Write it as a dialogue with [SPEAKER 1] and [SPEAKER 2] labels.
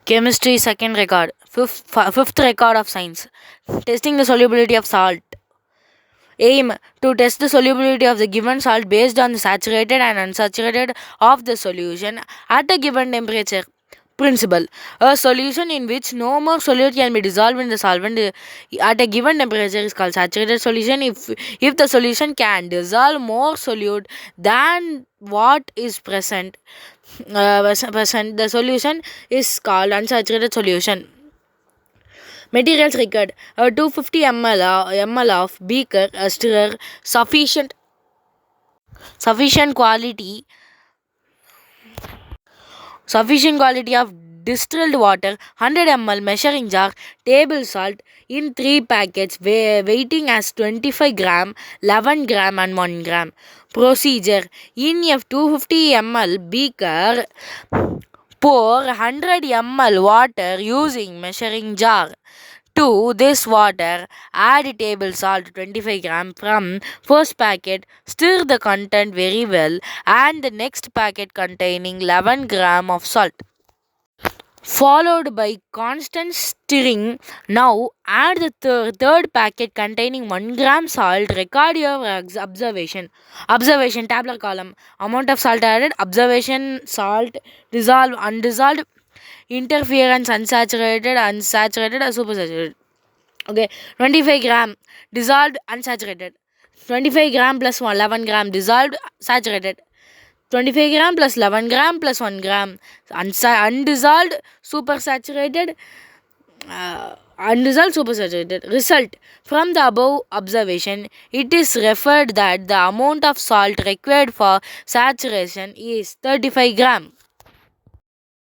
[SPEAKER 1] Chemistry second record. Fifth record of science. Testing the solubility of salt. Aim to test the solubility of the given salt based on the saturated and unsaturated of the solution at a given temperature. Principle. A solution in which no more solute can be dissolved in the solvent at a given temperature is called saturated solution. If the solution can dissolve more solute than what is present, the solution is called unsaturated solution. Materials required: 250 ml of beaker, a stirrer, sufficient quality of distilled water, 100 ml measuring jar, table salt in 3 packets, weighting as 25 gram, 11 gram and 1 gram. Procedure: in a 250 ml beaker, pour 100 ml water using measuring jar. To this water, add table salt 25 gram from first packet. Stir the content very well, and the next packet containing 11 gram of salt, followed by constant stirring. Now add the third packet containing 1 gram salt. Record your observation. Observation tabular column. Amount of salt added. Observation: salt dissolved, undissolved. Interference: unsaturated, or supersaturated. Okay, 25 gram dissolved, unsaturated. 25 gram plus 11 gram dissolved, saturated. 25 gram plus 11 gram plus 1 gram undissolved, supersaturated. Result: from the above observation, it is referred that the amount of salt required for saturation is 35 gram.